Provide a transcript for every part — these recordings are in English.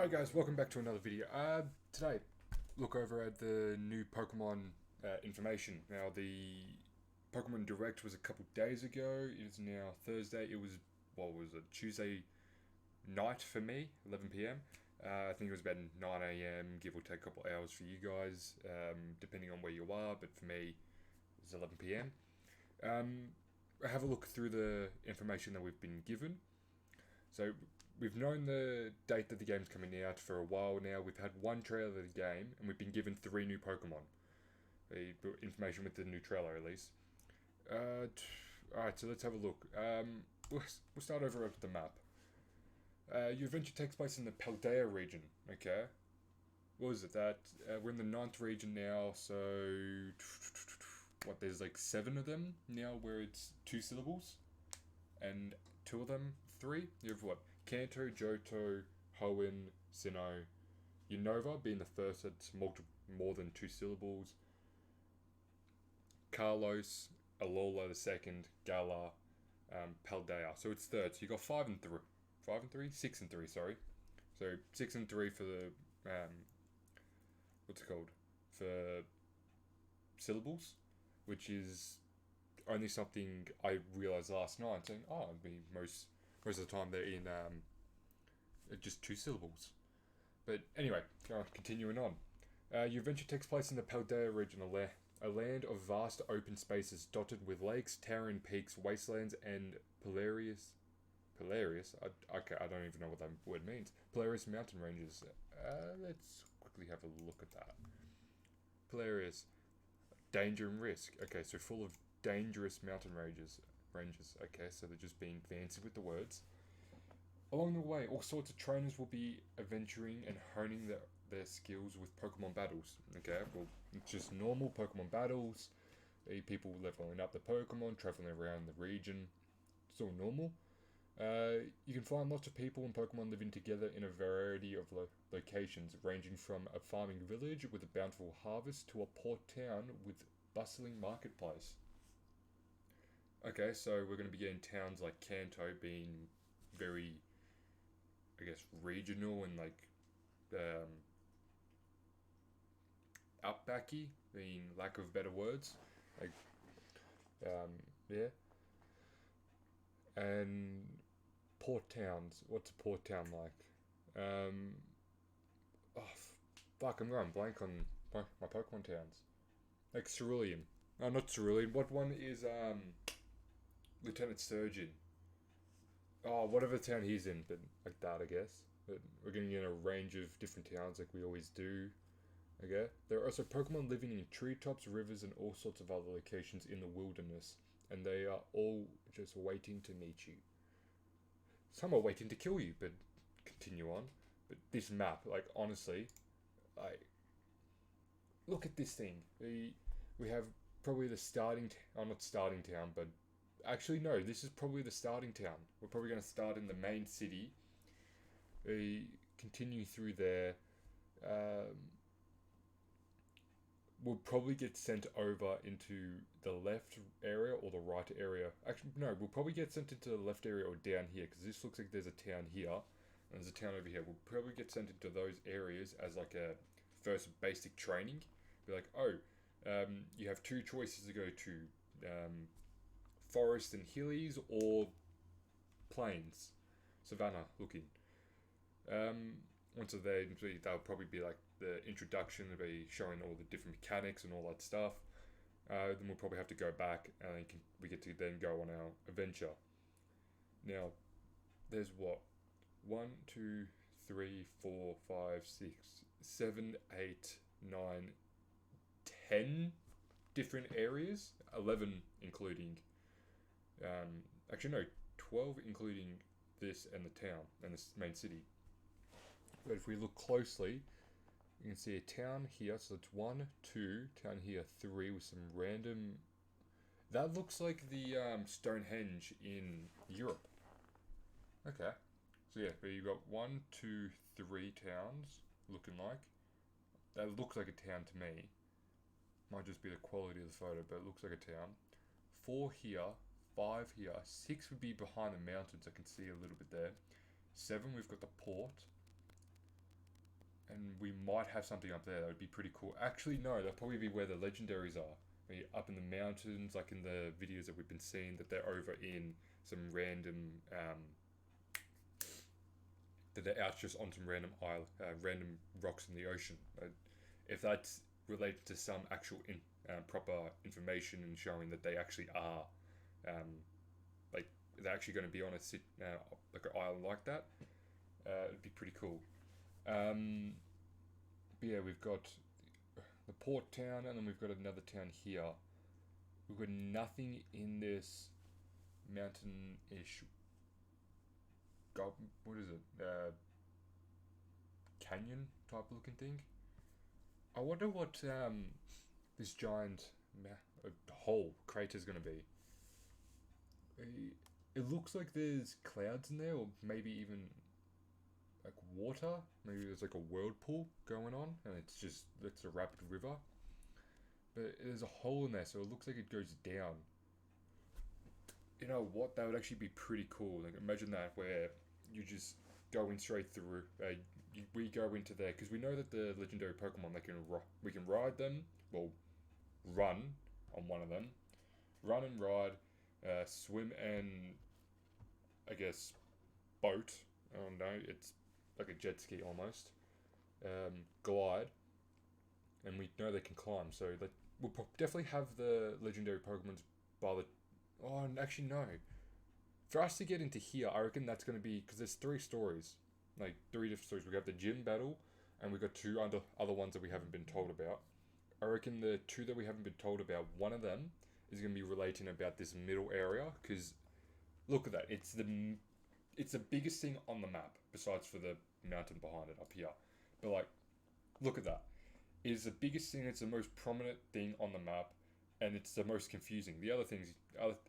Hi guys, welcome back to another video. Today, look over at the new Pokemon information. Now, the Pokemon Direct was a couple days ago. It is now Thursday. It was, what was it, Tuesday night for me, 11 p.m. I think it was about 9 a.m., give or take a couple hours for you guys, depending on where you are, but for me, it was 11 p.m. Have a look through the information that we've been given. So, we've known the date that the game's coming out for a while now. We've had one trailer of the game, and we've been given 3 new Pokemon. The information with the new trailer, at least. Alright, so let's have a look. We'll start over at the map. Your adventure takes place in the Paldea region, okay? What is it? We're in the 9th region now, so... What, there's like 7 of them now where it's 2 syllables? And 2 of them 3? You have what? Kanto, Johto, Hoenn, Sinnoh, Unova being the first that's more than 2 syllables, Carlos, Alola the second, Galar, Paldea. So it's third. So you got 5 and 3. 5 and 3? 6 and 3, sorry. So 6 and 3 for the, what's it called? For syllables, which is only something I realised last night, saying, I mean, most of the time they're in just 2 syllables. But anyway, continuing on. Your adventure takes place in the Paldea region, a land of vast open spaces dotted with lakes, towering peaks, wastelands, and Polarious? Okay, I don't even know what that word means. Polarious mountain ranges. Let's quickly have a look at that. Polarious. Danger and risk. Okay, so full of dangerous mountain ranges. Okay, so they're just being fancy with the words. Along the way, all sorts of trainers will be adventuring and honing their skills with Pokemon battles. Okay, well, it's just normal Pokemon battles. People leveling up the Pokemon, traveling around the region. It's all normal. You can find lots of people and Pokemon living together in a variety of locations, ranging from a farming village with a bountiful harvest to a port town with bustling marketplace. Okay, so we're going to be getting towns like Kanto being very, I guess, regional and like outbacky, being lack of better words. Like, yeah. And port towns. What's a port town like? Oh, fuck, I'm going blank on my Pokemon towns. Like Cerulean. Oh, not Cerulean. What one is, Lieutenant Surgeon? Oh, whatever town he's in, but like that, I guess. But we're getting in a range of different towns like we always do. Okay? There are also Pokemon living in treetops, rivers, and all sorts of other locations in the wilderness. And they are all just waiting to meet you. Some are waiting to kill you, but continue on. But this map, like, honestly, look at this thing. We have probably the not starting town, but actually no, this is probably the starting town. We're probably going to start in the main city. We continue through there. We'll probably get sent over into the left area or the right area. Actually, no, we'll probably get sent into the left area or down here, because this looks like there's a town here, and there's a town over here. We'll probably get sent into those areas as like a first basic training. Be like, you have 2 choices to go to, forest and hillies or plains, savannah looking. Once they're there, they'll probably be like the introduction. They'll be showing all the different mechanics and all that stuff. Then we'll probably have to go back, and we get to then go on our adventure. Now, there's what? 1, 2, 3, 4, 5, 6, 7, 8, 9, 10 different areas. 11 including... actually, no, 12 including this and the town and the main city. But if we look closely, you can see a town here. So it's 1, 2, town here 3 with some random... That looks like the Stonehenge in Europe. Okay. So yeah, but you've got 1, 2, 3 towns looking like. That looks like a town to me. Might just be the quality of the photo, but it looks like a town. 4 here, 5 here, 6 would be behind the mountains. I can see a little bit there. 7, we've got the port. and we might have something up there. That would be pretty cool. Actually, no, that'll probably be where the legendaries are. Maybe up in the mountains, like in the videos that we've been seeing, that they're over in some random, that they're out just on some random rocks in the ocean. If that's related to some actual proper information and showing that they actually are, um, like they're actually going to be on like an island like that, it'd be pretty cool. Um, but yeah, we've got the port town, and then we've got another town here. We've got nothing in this mountain-ish. What is it? Canyon type looking thing. I wonder what this giant hole crater is going to be. It looks like there's clouds in there, or maybe even like water. Maybe there's like a whirlpool going on, and it's a rapid river. But there's a hole in there, so it looks like it goes down. You know what? That would actually be pretty cool. Like imagine that, where you just go in straight through. We go into there because we know that the legendary Pokemon, we can ride them. Well, run on one of them, run and ride, swim and I guess boat. I don't know. It's like a jet ski almost. Glide, and we know they can climb. So we'll definitely have the legendary Pokemon's by the. Oh, actually no. For us to get into here, I reckon that's going to be because there's three stories, like three different stories. We have the gym battle, and we got two other ones that we haven't been told about. I reckon the two that we haven't been told about, one of them is going to be relating about this middle area. Because look at that, it's the biggest thing on the map besides for the mountain behind it up here. But like, look at that. It is the biggest thing. It's the most prominent thing on the map, and it's the most confusing. The other things,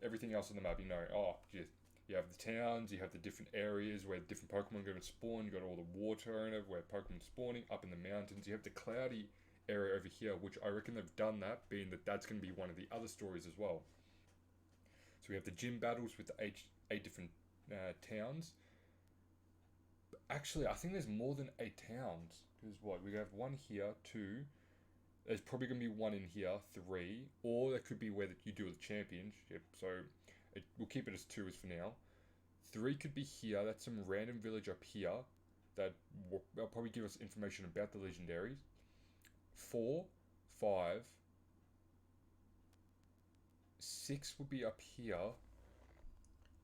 everything else on the map, you have the towns, you have the different areas where different Pokemon are going to spawn. You got all the water in it where Pokemon spawning up in the mountains. You have the cloudy area over here, which I reckon they've done that, being that that's going to be one of the other stories as well. So we have the gym battles with the eight different towns. But actually, I think there's more than 8 towns. Because what? We have one here, two. There's probably going to be one in here, three. Or that could be where you do the championship. So we'll keep it as two as for now. 3 could be here. That's some random village up here. They'll probably give us information about the legendaries. 4, 5, 6 would be up here.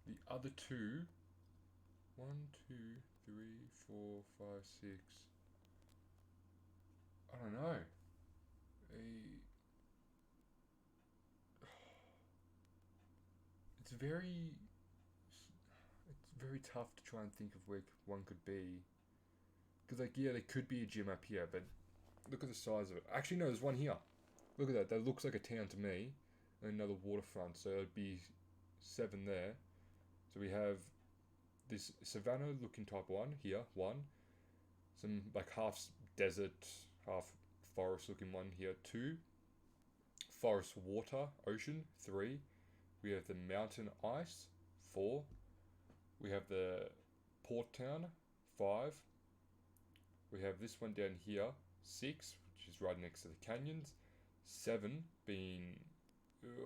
The other two, 1, 2, 3, 4, 5, 6. I don't know. It's very tough to try and think of where one could be. Because like yeah, there could be a gym up here, but look at the size of it. Actually, no, there's one here. Look at that. That looks like a town to me. And another waterfront, so it'd be 7 there. So we have this savannah looking type one here, 1. Some like half desert, half forest looking one here, 2. Forest water, ocean, 3. We have the mountain ice, 4. We have the port town, 5. We have this one down here, 6, which is right next to the canyons. 7 being,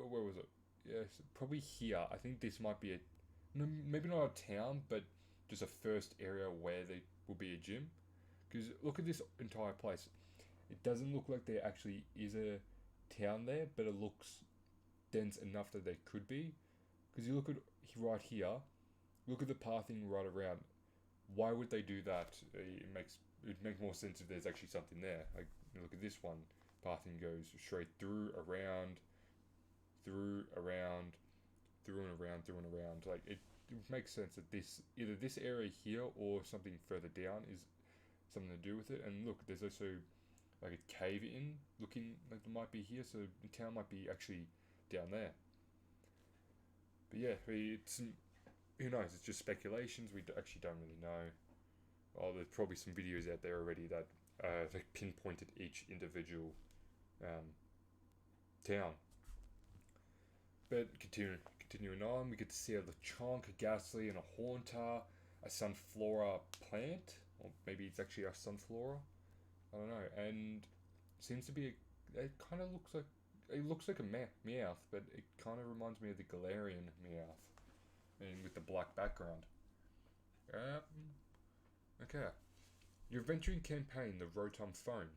where was it? Yes, probably here. I think this might be no, maybe not a town, but just a first area where there will be a gym. Because look at this entire place. It doesn't look like there actually is a town there, but it looks dense enough that there could be. Because you look at right here, look at the pathing right around. Why would they do that? It makes more sense if there's actually something there. Like look at this one, pathing goes straight through, around, through, around, through and around, through and around. Like it makes sense that either this area here or something further down is something to do with it. And look, there's also like a cave in looking like it might be here, so the town might be actually down there. But yeah, it's who knows? It's just speculations. We actually don't really know. Oh, there's probably some videos out there already that they pinpointed each individual town. But continuing on, we get to see a Lechonk, a Ghastly, and a Haunter, a Sunflora plant, or maybe it's actually a Sunflora. I don't know, and seems to be it kind of looks like it looks like a Meowth, but it kind of reminds me of the Galarian Meowth, and with the black background. Um, okay, your adventuring campaign, the Rotom Phone,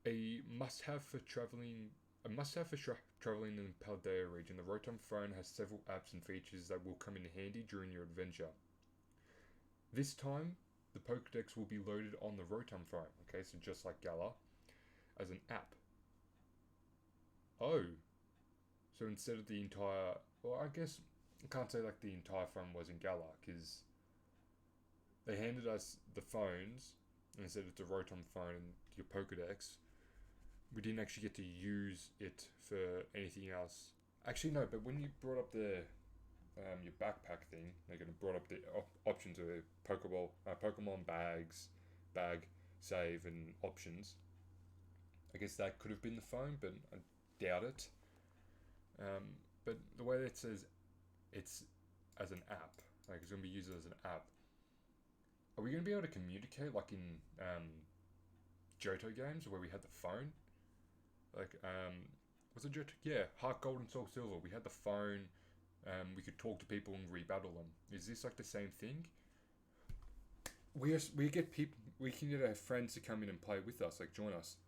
a must-have for traveling. A must-have for traveling in the Paldea region, the Rotom Phone has several apps and features that will come in handy during your adventure. This time, the Pokedex will be loaded on the Rotom Phone. Okay, so just like Galar, as an app. Oh, so instead of the entire, well, I guess I can't say like the entire phone was in Galar because they handed us the phones and said it's a Rotom phone and your Pokedex. We didn't actually get to use it for anything else. Actually, no. But when you brought up the your backpack thing, they brought up the options of Pokeball, Pokemon bags, bag, save, and options. I guess that could have been the phone, but I doubt it. But the way that says it's as an app, like it's going to be used as an app. Are we going to be able to communicate like in Johto games where we had the phone? Like, was it Johto? Yeah, Heart Gold and Soul Silver. We had the phone. We could talk to people and rebattle them. Is this like the same thing? We get people. We can get our friends to come in and play with us, like join us.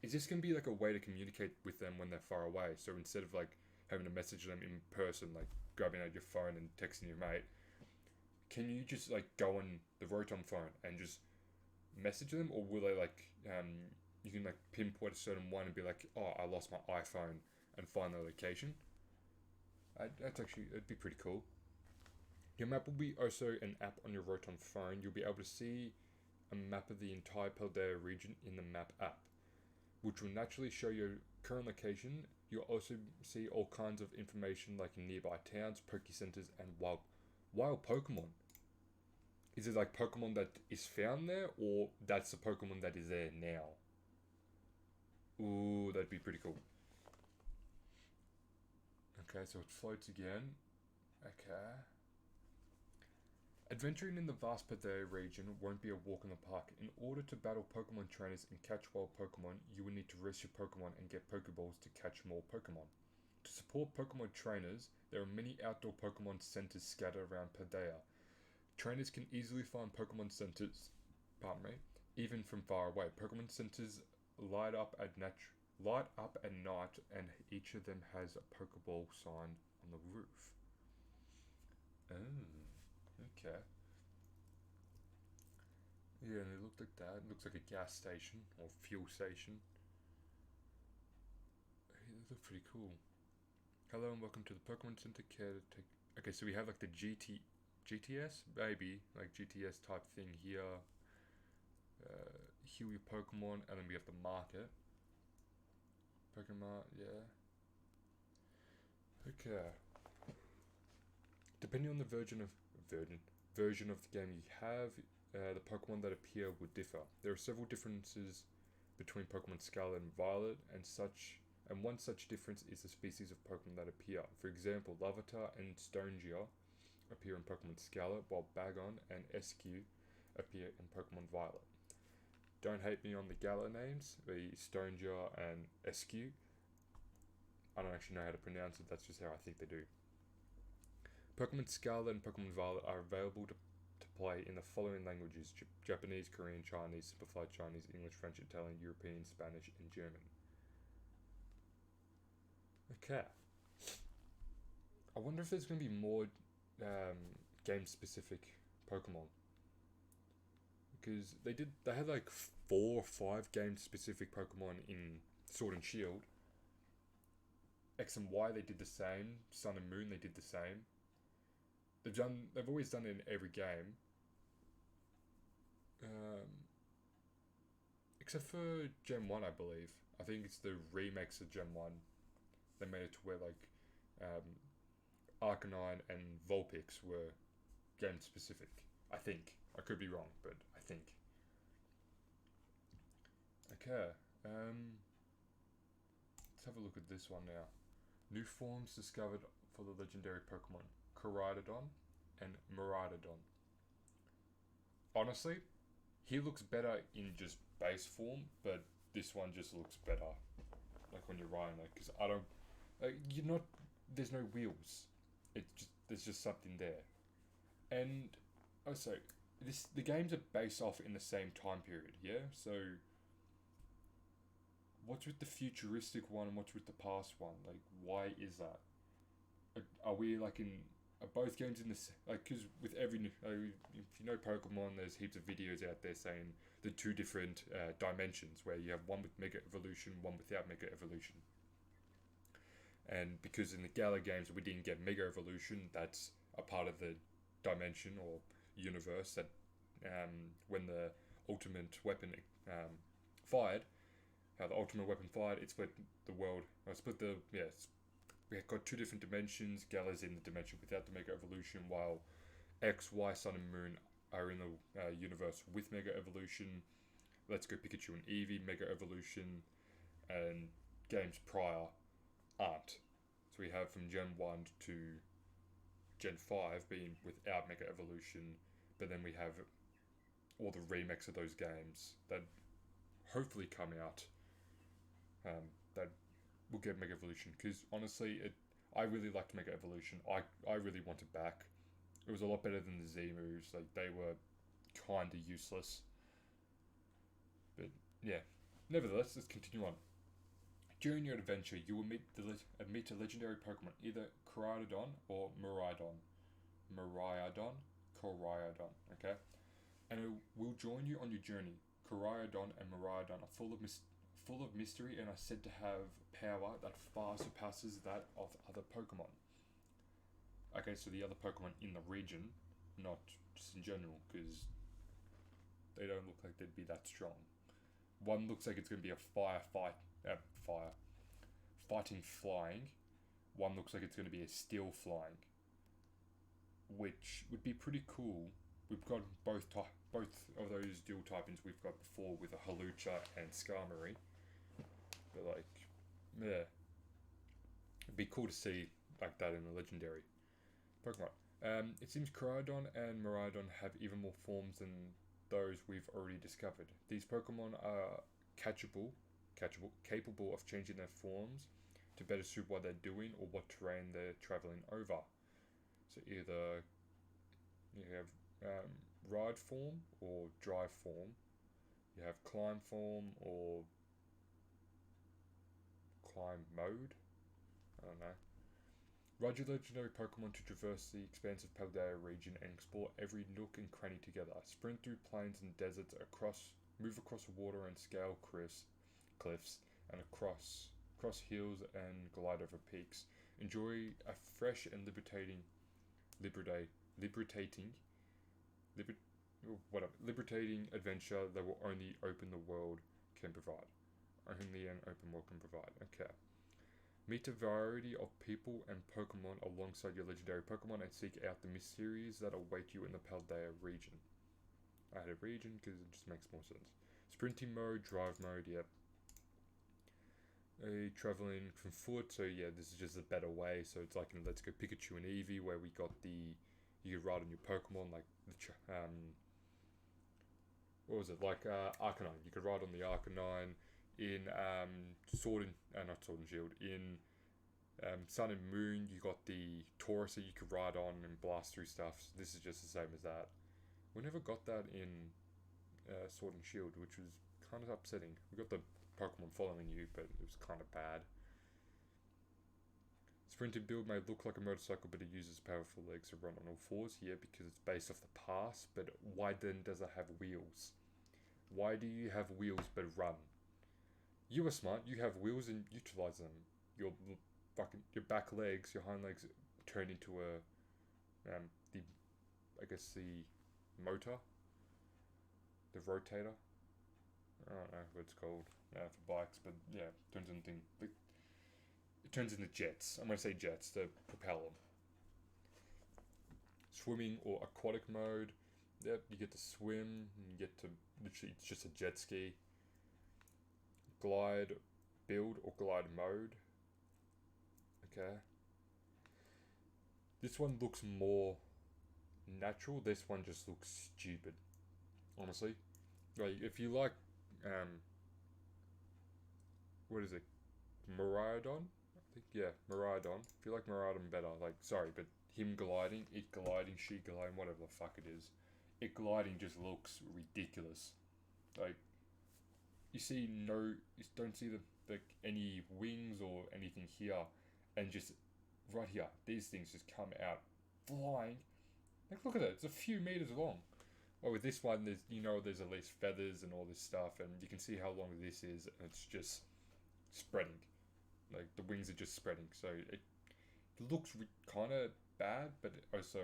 Is this going to be like a way to communicate with them when they're far away? So instead of like having to message them in person, like grabbing out your phone and texting your mate, can you just like go on the Rotom phone and just message them, or will they like you can like pinpoint a certain one and be like, oh, I lost my iPhone and find the location? That's actually it'd be pretty cool. Your map will be also an app on your Rotom phone. You'll be able to see a map of the entire Paldea region in the map app, which will naturally show your current location. You'll also see all kinds of information like nearby towns, Poke Centers, and wild Pokemon. Is it like Pokemon that is found there, or that's the Pokemon that is there now? Ooh, that'd be pretty cool. Okay, so it floats again. Okay. Adventuring in the vast Paldea region won't be a walk in the park. In order to battle Pokemon trainers and catch wild Pokemon, you will need to rest your Pokemon and get Pokeballs to catch more Pokemon. To support Pokemon trainers, there are many outdoor Pokemon centers scattered around Paldea. Trainers can easily find Pokemon centers, pardon me, even from far away. Pokemon centers light up at night, and each of them has a Pokeball sign on the roof. Oh, okay. Yeah, and it looked like that. It looks like a gas station or fuel station. Hey, they look pretty cool. Hello and welcome to the Pokemon Center. Care to take? Okay, so we have like the GTS, maybe like GTS type thing here. Heal your Pokemon, and then we have the market. Pokemon, yeah. Okay. Depending on the version of the game you have, the Pokemon that appear will differ. There are several differences between Pokemon Scarlet and Violet, and one such difference is the species of Pokemon that appear. For example, Larvitar and Stonjourner appear in Pokemon Scarlet, while Bagon and SQ appear in Pokemon Violet. Don't hate me on the Galar names, the Stonjourner and SQ. I don't actually know how to pronounce it, that's just how I think they do. Pokemon Scarlet and Pokemon Violet are available to play in the following languages: Japanese, Korean, Chinese, Simplified Chinese, English, French, Italian, European, Spanish, and German. Okay. I wonder if there's going to be more game-specific Pokemon. Because they had like 4 or 5 game-specific Pokemon in Sword and Shield. X and Y they did the same. Sun and Moon they did the same. They've always done it in every game. Except for Gen 1, I believe. I think it's the remakes of Gen 1. They made it to where like Arcanine and Vulpix were game specific. I think. I could be wrong, but I think. Okay. Let's have a look at this one now. New forms discovered for the legendary Pokemon Koraidon and Miraidon. Honestly, he looks better in just base form, but this one just looks better, like when you're riding it. Because I don't, you're not. There's no wheels. It's just there's just something there, and also the games are based off in the same time period. Yeah, so what's with the futuristic one and what's with the past one? Like, why is that? Are we like in? Are both games in this? Like, because with every if you know Pokemon, there's heaps of videos out there saying the two different dimensions where you have one with Mega Evolution, one without Mega Evolution. And because in the Gala games we didn't get Mega Evolution, that's a part of the dimension or universe that when the ultimate weapon fired, how the ultimate weapon fired, it split the world. Split the we got two different dimensions. Gala's in the dimension without the Mega Evolution, while X, Y, Sun, and Moon are in the universe with Mega Evolution. Let's Go Pikachu and Eevee, Mega Evolution, and games prior aren't. So we have from Gen 1 to Gen 5 being without Mega Evolution, but then we have all the remakes of those games that hopefully come out that will get Mega Evolution. Because honestly, I really liked Mega Evolution. I really want it back. It was a lot better than the Z moves. Like, they were kind of useless. But yeah, nevertheless, let's continue on. During your adventure, you will meet a legendary Pokemon, either Koraidon or Miraidon. Koraidon, okay? And it will join you on your journey. Koraidon and Miraidon are full of mystery and are said to have power that far surpasses that of other Pokemon. Okay, so the other Pokemon in the region, not just in general, because they don't look like they'd be that strong. One looks like it's going to be a fighting flying. One looks like it's going to be a steel flying, which would be pretty cool. We've got both of those dual typings we've got before with a Halucha and Skarmory. But like, yeah, it'd be cool to see like that in a legendary Pokemon. It seems Koraidon and Miraidon have even more forms than those we've already discovered. These Pokemon are capable of changing their forms to better suit what they're doing or what terrain they're traveling over. So either you have ride form or drive form. You have climb form or climb mode. I don't know. Ride your legendary Pokemon to traverse the expansive Paldea region and explore every nook and cranny together. Sprint through plains and deserts, move across water and scale cliffs, and across hills and glide over peaks. Enjoy a fresh and liberating adventure that will only open world can provide. Only an open world can provide. Okay. Meet a variety of people and Pokemon alongside your legendary Pokemon and seek out the mysteries that await you in the Paldea region. I had a region because it just makes more sense. Sprinting mode, drive mode, yep. Traveling from foot, so yeah, this is just a better way. So it's like in Let's Go Pikachu and Eevee, where we got you could ride on your Pokemon, like what was it, like Arcanine. You could ride on the Arcanine. In not Sword and Shield, in Sun and Moon, you got the Taurus that you could ride on and blast through stuff. So this is just the same as that. We never got that in Sword and Shield, which was kind of upsetting. We got the Pokemon following you, but it was kind of bad. Sprinting build may look like a motorcycle, but it uses powerful legs to run on all fours. Yeah, because it's based off the past. But why then does it have wheels? Why do you have wheels but run? You are smart. You have wheels and utilize them. Your back legs, your hind legs, turn into the motor, the rotator. I don't know what it's called for bikes, but yeah, it turns into jets. I'm gonna say jets to propel them. Swimming or aquatic mode. Yep, you get to swim. You get to literally, it's just a jet ski. Glide build or glide mode. Okay. This one looks more natural. This one just looks stupid. Honestly. Like, if you like, what is it? Miraidon? I think, yeah, Miraidon. If you like Miraidon better, like, sorry, but him gliding, it gliding, she gliding, whatever the fuck it is. It gliding just looks ridiculous. Like, you don't see any wings or anything here, and just right here, these things just come out flying. Like, look at it, it's a few meters long. Well, with this one, there's at least feathers and all this stuff, and you can see how long this is, and it's just spreading. Like, the wings are just spreading, so it looks kind of bad, but also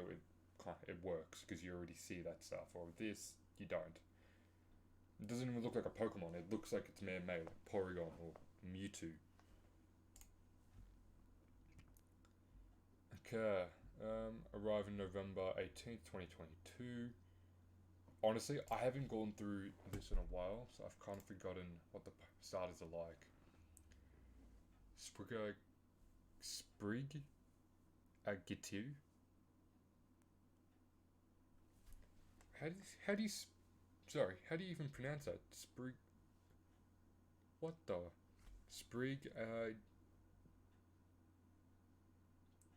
it works because you already see that stuff. Or with this, you don't. It doesn't even look like a Pokemon. It looks like it's man-made, like Porygon or Mewtwo. Okay, arrive November 18th, 2022. Honestly, I haven't gone through this in a while, so I've kind of forgotten what the starters are like. Sprig Agitu. How do you sorry, how do you even pronounce that? What the Sprig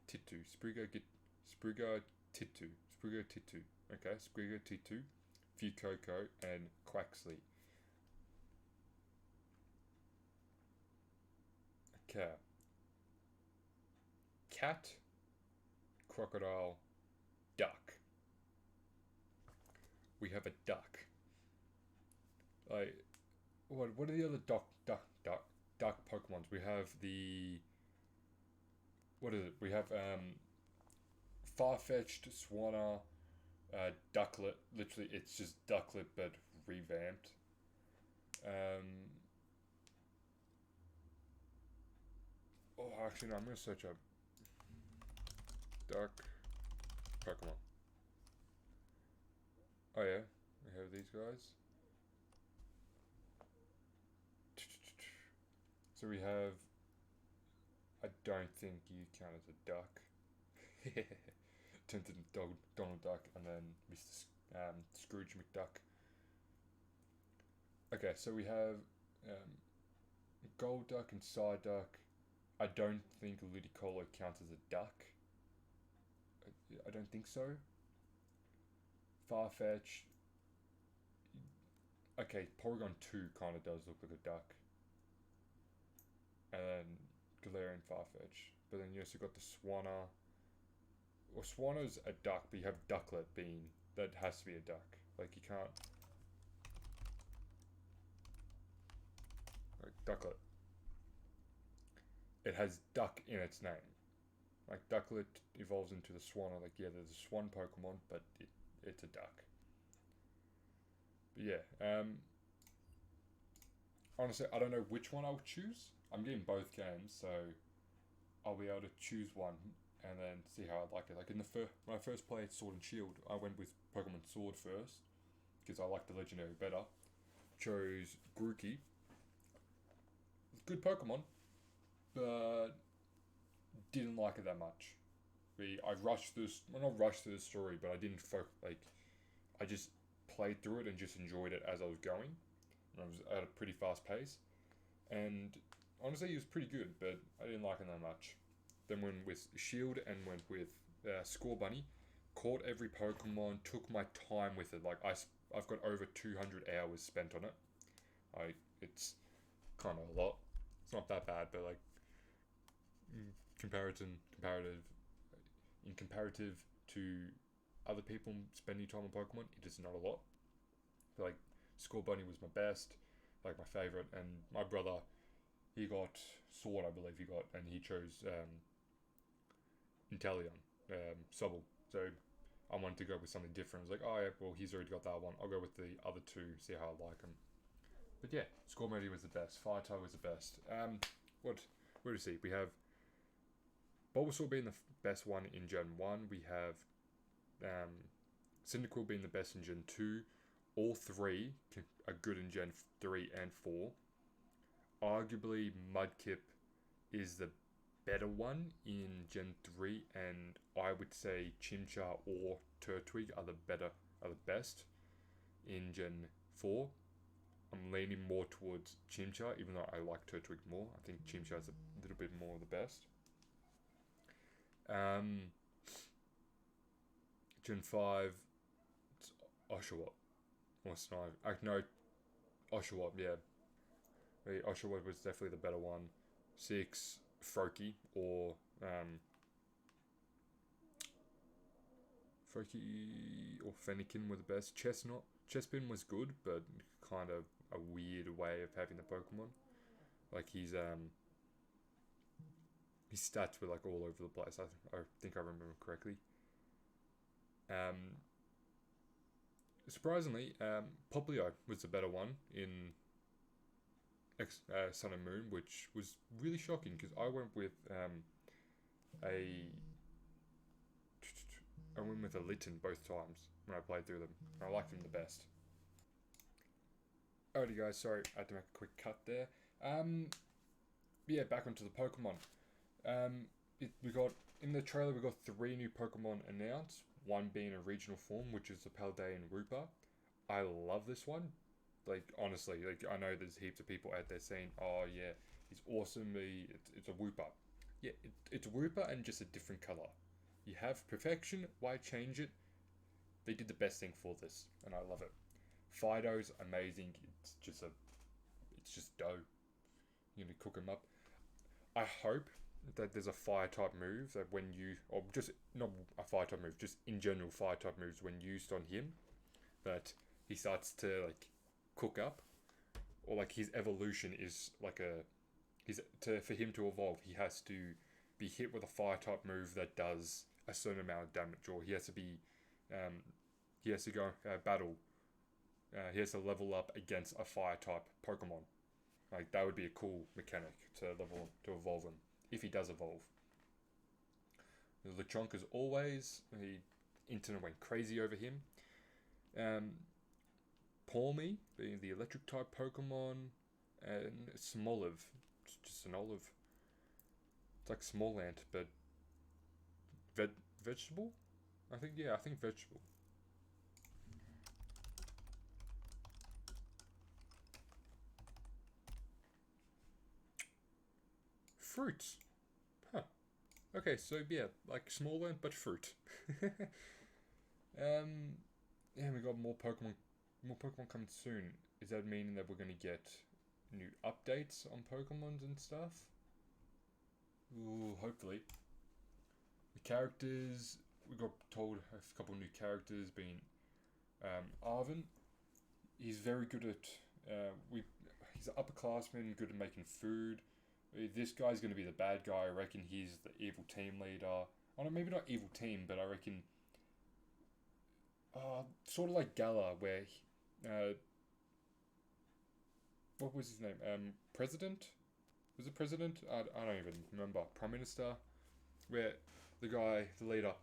Titu. Spriga Titu. Okay, Spriga Titu, Fuecoco, and Quaxley. Okay. Cat, crocodile, duck. We have a duck. Like, what are the other duck Pokemons? We have the, what is it? We have Farfetch'd, Swanna, Ducklet. Literally, it's just Ducklet but revamped. Oh, actually, no. I'm gonna search up duck Pokemon. Oh yeah, we have these guys. So we have. I don't think you count as a duck. Tintin Donald Duck, and then Mr. Scrooge McDuck. Okay, so we have Gold Duck and Psyduck. I don't think Ludicolo counts as a duck. I don't think so. Farfetch. Okay, Porygon 2 kind of does look like a duck. And then Galarian Farfetch. But then you also got the Swanna. Well, Swanna's a duck, but you have Ducklet being. That has to be a duck. Like, you can't. Like, Ducklet. It has duck in its name. Like, Ducklet evolves into the Swanna. Like, yeah, there's a Swan Pokemon, but it's a duck. But yeah, honestly, I don't know which one I'll choose. I'm getting both games, so I'll be able to choose one and then see how I like it. Like, when I first played Sword and Shield, I went with Pokemon Sword first because I liked the Legendary better. Chose Grookey. Good Pokemon, but didn't like it that much. I rushed this. Well, not rushed through the story, but I didn't I just played through it and just enjoyed it as I was going. And I was at a pretty fast pace, and honestly, it was pretty good, but I didn't like it that much. Then went with Shield and went with Score Bunny. Caught every Pokemon. Took my time with it. Like, I've got over 200 hours spent on it. It's kind of a lot. It's not that bad, but like comparative in comparative to other people spending time on Pokemon, it is not a lot. But like, Score Bunny was my best, like my favorite, and my brother, he got Sword, I believe he got, and he chose Inteleon, Sobble. So I wanted to go with something different. I was like, oh yeah, well, he's already got that one. I'll go with the other two, see how I like them. But yeah, Score Bunny was the best. Firetie was the best. Where do you see? We have Bulbasaur being the best one in Gen 1. We have Cyndaquil being the best in Gen 2. All three are good in Gen 3 and 4. Arguably, Mudkip is the better one in Gen 3, and I would say Chimchar or Turtwig are the best in Gen 4. I'm leaning more towards Chimchar, even though I like Turtwig more. I think Chimchar's a little bit more the best. Gen 5, it's Oshawott. Or Snipe. No, Oshawott, yeah. Oshawott was definitely the better one. 6, Froakie, or Froakie or Fennekin were the best. Chespin was good, but kind of a weird way of having the Pokemon. Like his stats were like all over the place. I think I remember correctly. Surprisingly, Poplio was the better one in Sun and Moon, which was really shocking because I went with a Litten both times when I played through them. I liked them the best. Alrighty guys, sorry I had to make a quick cut there. Yeah, back onto the Pokemon. We got in the trailer we got 3 new Pokemon announced. One being a regional form, which is the Paldean Rupa. I love this one. Like honestly, like I know there's heaps of people out there saying, "Oh yeah, it's awesome. It's a Wooper." Yeah, it's a Wooper and just a different color. You have perfection. Why change it? They did the best thing for this, and I love it. Fido's amazing. It's just dough. You're gonna cook them up. I hope that there's a fire type move that when you, or just not a fire type move, just in general fire type moves when used on him, that he starts to like cook up, or like his evolution is like for him to evolve, he has to be hit with a fire type move that does a certain amount of damage, or he has to go battle. He has to level up against a fire type Pokemon. Like that would be a cool mechanic to evolve him if he does evolve. Lechonk as always, the internet went crazy over him. Pawmi being the electric type Pokemon, and Smoliv, it's just an olive. It's like Smolant, but vegetable. I think vegetable. Fruits. Huh. Okay, so yeah, like Smolant but fruit. Yeah, we got more Pokemon coming soon. Is that meaning that we're gonna get new updates on Pokemons and stuff? Ooh, hopefully. The characters, we got told a couple new characters being Arvin. He's very good at he's an upperclassman, good at making food. This guy's going to be the bad guy. I reckon he's the evil team leader. Oh no, maybe not evil team, but I reckon sort of like Gala, where what was his name? President? Was it President? I don't even remember. Prime Minister? Where the guy, the leader,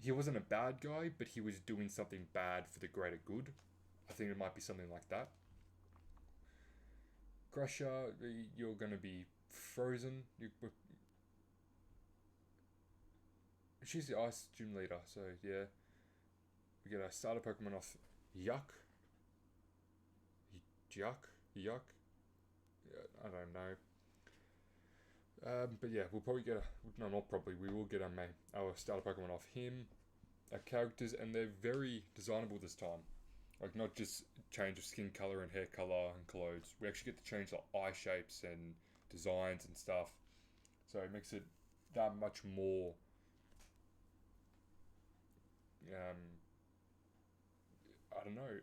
he wasn't a bad guy, but he was doing something bad for the greater good. I think it might be something like that. Grusha, you're going to be frozen. She's the ice gym leader, so yeah. We get a starter Pokemon off Yuck. Yuck? Yeah, I don't know. But yeah, we'll probably get not probably, we will get our starter Pokemon off him. Our characters, and they're very designable this time. Like, not just change of skin color and hair color and clothes. We actually get to change the eye shapes and designs and stuff. So it makes it that much more I don't know.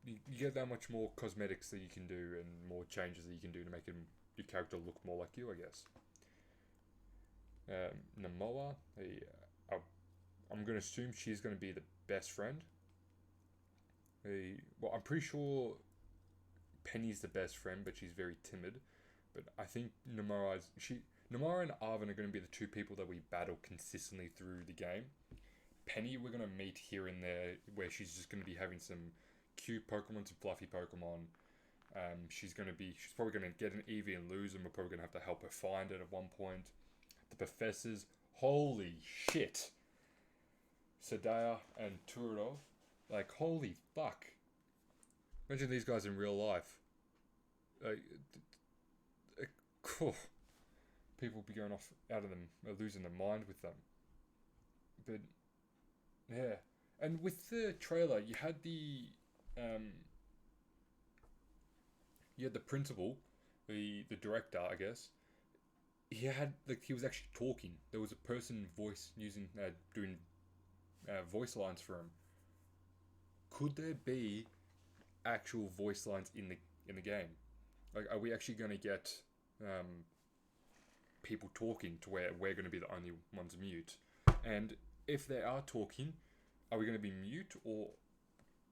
You get that much more cosmetics that you can do and more changes that you can do to make your character look more like you, I guess. Namoa, I'm going to assume she's going to be the best friend. Well, I'm pretty sure Penny's the best friend, but she's very timid. But I think Namoa and Arvin are going to be the 2 people that we battle consistently through the game. Penny, we're going to meet here and there, where she's just going to be having some cute Pokemon, some fluffy Pokemon. She's probably going to get an Eevee and lose, and we're probably going to have to help her find it at one point. The professors, holy shit! Sadaya and Turov, like holy fuck! Imagine these guys in real life. Like, cool. People be going off out of them, losing their mind with them. But yeah, and with the trailer, um, you had the principal, the director, I guess. He was actually talking. There was a person voice using doing voice lines for him. Could there be actual voice lines in the game? Like, are we actually going to get um, people talking to where we're going to be the only ones mute? And if they are talking, are we going to be mute, or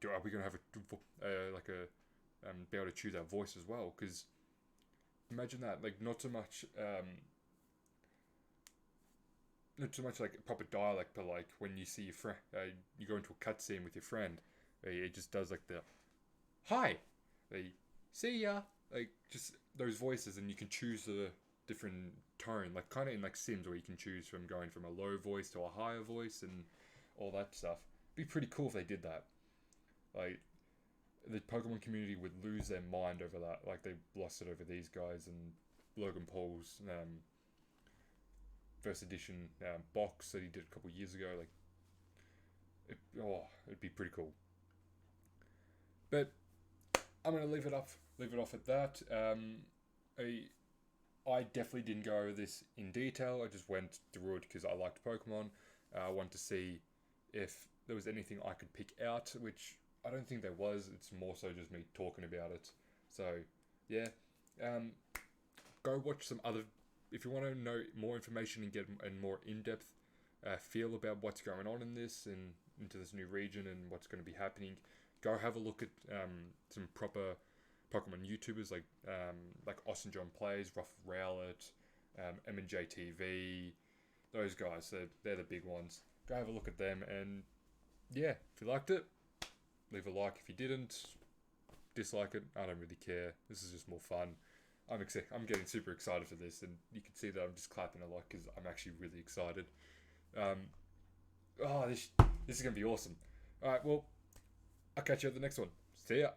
are we going to have be able to choose our voice as well? Because imagine that, like, not so much like proper dialect, but like when you see your friend, you go into a cutscene with your friend, it just does like the hi, they see ya, like just those voices, and you can choose the different tone, like kind of in like Sims, where you can choose from going from a low voice to a higher voice and all that stuff. It'd be pretty cool if they did that. Like the Pokemon community would lose their mind over that. Like they lost it over these guys and Logan Paul's first edition box that he did a couple of years ago. Like, it'd be pretty cool. But I'm gonna leave it off at that. I definitely didn't go over this in detail. I just went through it because I liked Pokemon. I wanted to see if there was anything I could pick out, which I don't think there was. It's more so just me talking about it. So, yeah. Um, Go watch some other. If you want to know more information and get a more in-depth feel about what's going on in this and into this new region and what's going to be happening, go have a look at some proper Pokemon YouTubers like Austin John Plays, Rough Rowlet, M&J TV, those guys. They're the big ones. Go have a look at them, and yeah, if you liked it, leave a like. If you didn't, dislike it. I don't really care. This is just more fun. I'm getting super excited for this, and you can see that I'm just clapping a lot because I'm actually really excited. Um, this is gonna be awesome. All right, well, I'll catch you at the next one. See ya.